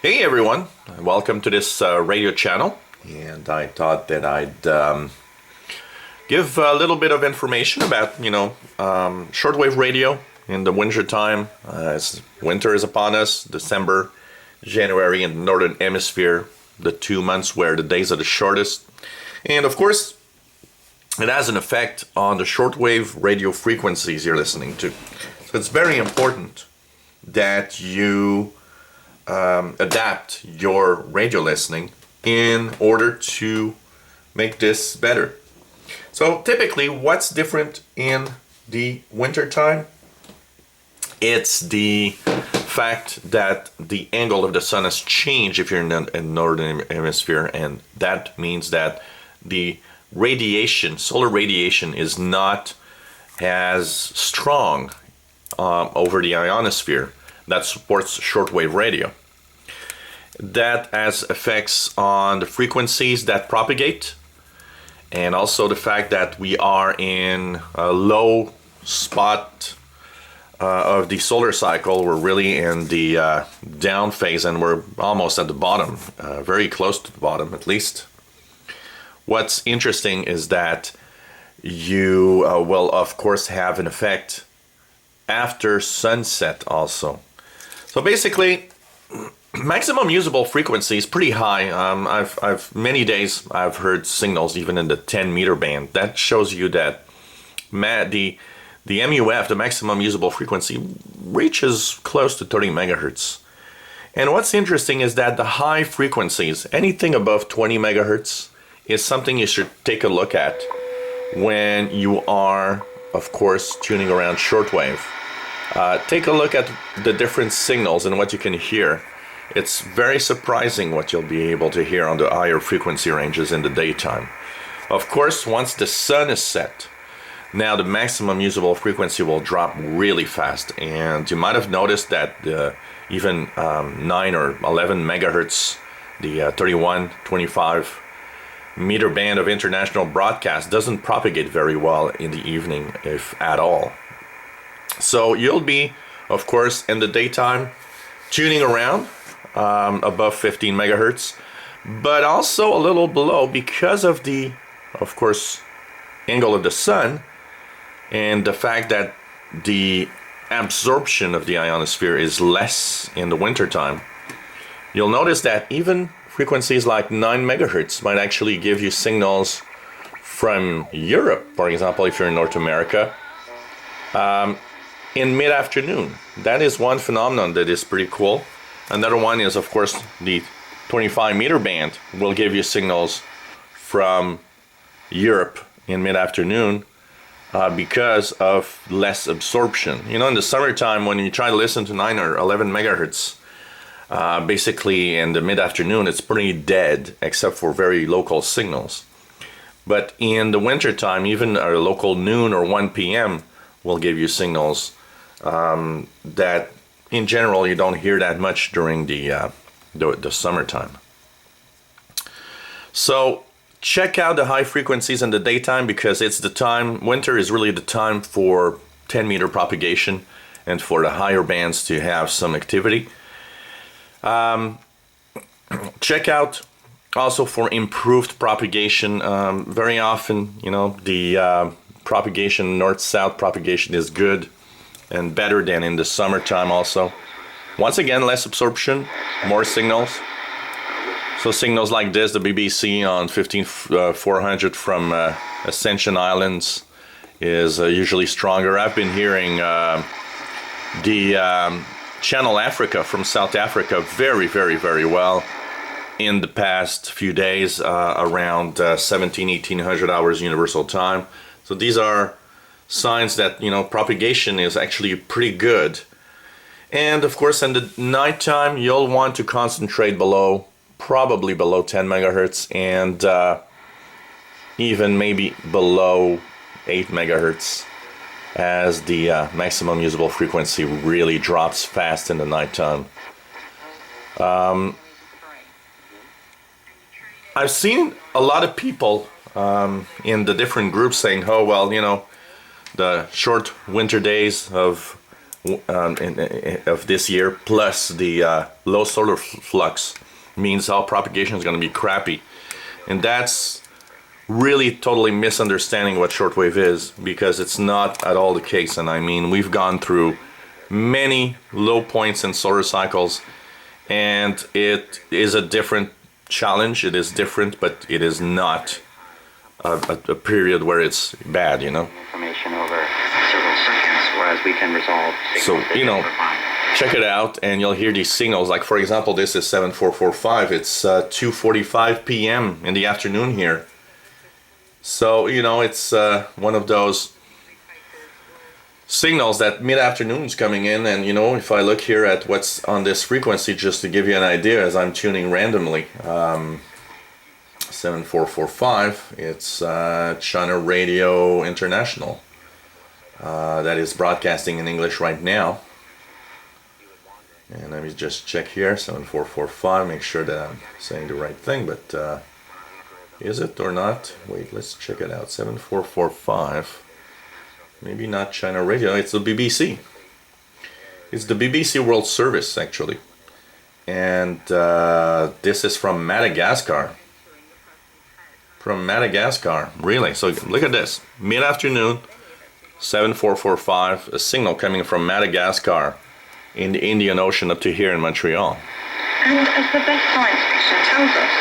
Hey everyone, welcome to this radio channel, and I thought that I'd give a little bit of information about, shortwave radio in the winter time. As winter is upon us, December, January in the northern hemisphere, the 2 months where the days are the shortest. And of course, it has an effect on the shortwave radio frequencies you're listening to. So it's very important that you adapt your radio listening in order to make this better. So typically, what's different in the winter time? It's the fact that the angle of the sun has changed if you're in the northern hemisphere, and that means that the radiation, solar radiation, is not as strong over the ionosphere that supports shortwave radio. That has effects on the frequencies that propagate, and also the fact that we are in a low spot of the solar cycle. We're really in the down phase, and we're almost at the bottom, very close to the bottom at least. What's interesting is that you will of course have an effect after sunset also. So basically, maximum usable frequency is pretty high. I've many days I've heard signals even in the 10-meter band. That shows you that the MUF, the maximum usable frequency, reaches close to 30 megahertz. And what's interesting is that the high frequencies, anything above 20 megahertz, is something you should take a look at when you are, of course, tuning around shortwave. Take a look at the different signals and what you can hear. It's very surprising what you'll be able to hear on the higher frequency ranges in the daytime. Of course, once the sun is set, now the maximum usable frequency will drop really fast, and you might have noticed that even 9 or 11 megahertz, the 31, 25 meter band of international broadcast doesn't propagate very well in the evening, if at all. So you'll be, of course, in the daytime tuning around above 15 megahertz, but also a little below because of the, of course, angle of the sun and the fact that the absorption of the ionosphere is less in the wintertime. You'll notice that even frequencies like 9 megahertz might actually give you signals from Europe, for example, if you're in North America, in mid-afternoon. That is one phenomenon that is pretty cool. Another one is, of course, the 25 meter band will give you signals from Europe in mid-afternoon because of less absorption. You know, in the summertime, when you try to listen to 9 or 11 megahertz, basically in the mid-afternoon, it's pretty dead, except for very local signals. But in the wintertime, even a local noon or 1 p.m. will give you signals that in general you don't hear that much during the summertime. So check out the high frequencies in the daytime, because it's the time, winter is really the time for 10 meter propagation and for the higher bands to have some activity. Check out also for improved propagation. Very often, the propagation, north-south propagation, is good and better than in the summertime also. Once again, less absorption, more signals. So signals like this, the BBC on 15400 from Ascension Islands is usually stronger. I've been hearing the Channel Africa from South Africa very, very, very well in the past few days, around 1800 hours universal time. So these are signs that, propagation is actually pretty good. And of course, in the nighttime, you'll want to concentrate probably below 10 megahertz, and even maybe below 8 megahertz, as the maximum usable frequency really drops fast in the nighttime. I've seen a lot of people in the different groups saying, oh, well, the short winter days of of this year, plus the low solar flux, means all propagation is going to be crappy. And that's really totally misunderstanding what shortwave is, because it's not at all the case. And I mean, we've gone through many low points in solar cycles, and it is a different challenge. It is different, but it is not a period where it's bad, you know. Information over several seconds, whereas we can resolve. So, you know, check it out and you'll hear these signals. Like, for example, this is 7445. It's 2:45 p.m. in the afternoon here. So, you know, it's one of those signals that mid-afternoon's coming in. And, you know, if I look here at what's on this frequency, just to give you an idea, as I'm tuning randomly, 7445, it's China Radio International. That is broadcasting in English right now. And let me just check here, 7445, make sure that I'm saying the right thing, but is it or not? Wait, let's check it out. 7445, maybe not China Radio, it's the BBC. It's the BBC World Service, actually. And this is from Madagascar. From Madagascar, really. So look at this, mid-afternoon, 7445, a signal coming from Madagascar in the Indian Ocean up to here in Montreal. And as the best science fiction tells us,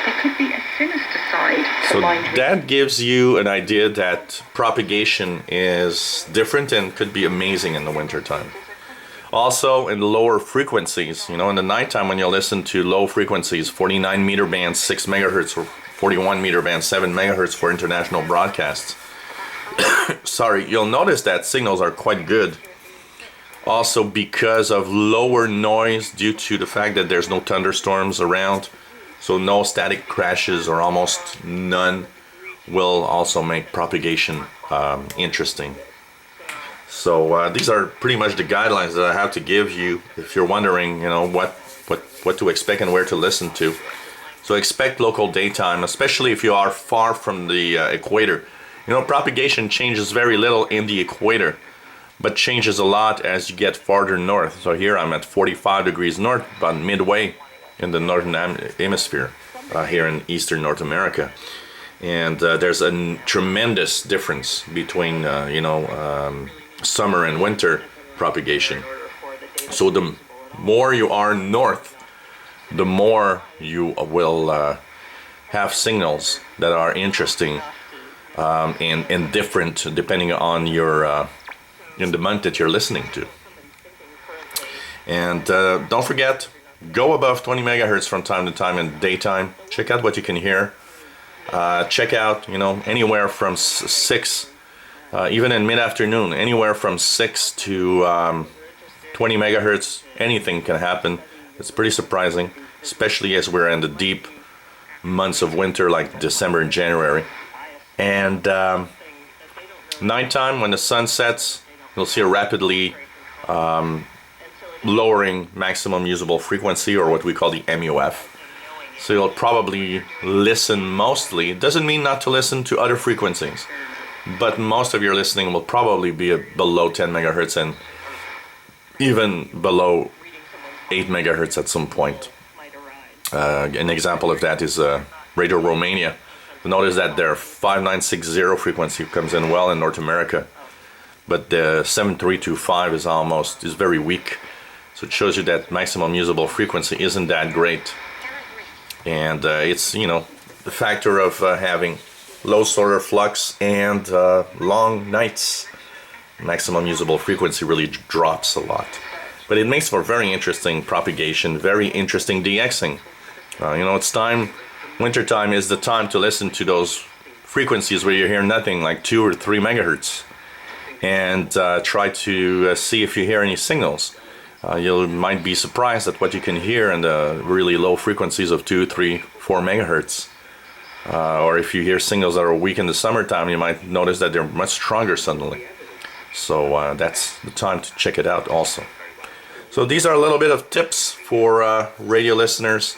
there could be a sinister side. So that gives you an idea that propagation is different and could be amazing in the wintertime. Also in the lower frequencies, you know, in the nighttime when you listen to low frequencies, 49 meter band 6 megahertz or 41 meter band 7 megahertz for international broadcasts. Sorry, you'll notice that signals are quite good. Also because of lower noise due to the fact that there's no thunderstorms around. So no static crashes or almost none will also make propagation interesting. So these are pretty much the guidelines that I have to give you if you're wondering, you know, what to expect and where to listen to. So expect local daytime, especially if you are far from the equator. You know, propagation changes very little in the equator, but changes a lot as you get farther north. So here I'm at 45 degrees north, about midway in the northern hemisphere, here in eastern North America. And there's a tremendous difference between, summer and winter propagation. So the more you are north, the more you will have signals that are interesting and different depending on your in the month that you're listening to. And don't forget, go above 20 megahertz from time to time in daytime. Check out what you can hear. Check out, you know, anywhere from 6, even in mid-afternoon, anywhere from 6 to 20 megahertz, anything can happen. It's pretty surprising, especially as we're in the deep months of winter like December and January. And nighttime, when the sun sets, you'll see a rapidly lowering maximum usable frequency, or what we call the MUF. So you'll probably listen mostly. It doesn't mean not to listen to other frequencies, but most of your listening will probably be below 10 megahertz and even below 8 megahertz at some point. An example of that is Radio Romania. Notice that their 5960 frequency comes in well in North America, but the 7325 is very weak. So it shows you that maximum usable frequency isn't that great. And it's, you know, the factor of having low solar flux and long nights. Maximum usable frequency really drops a lot. But it makes for very interesting propagation, very interesting DXing. You know, it's time, wintertime is the time to listen to those frequencies where you hear nothing, like 2 or 3 megahertz. And try to see if you hear any signals. You might be surprised at what you can hear in the really low frequencies of 2, 3, 4 megahertz. Or if you hear signals that are weak in the summertime, you might notice that they're much stronger suddenly. So that's the time to check it out also. So these are a little bit of tips for radio listeners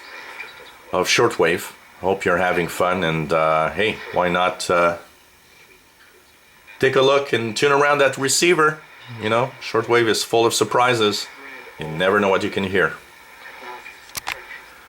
of shortwave. Hope you're having fun, and hey, why not take a look and tune around that receiver. you know, shortwave is full of surprises. You never know what you can hear.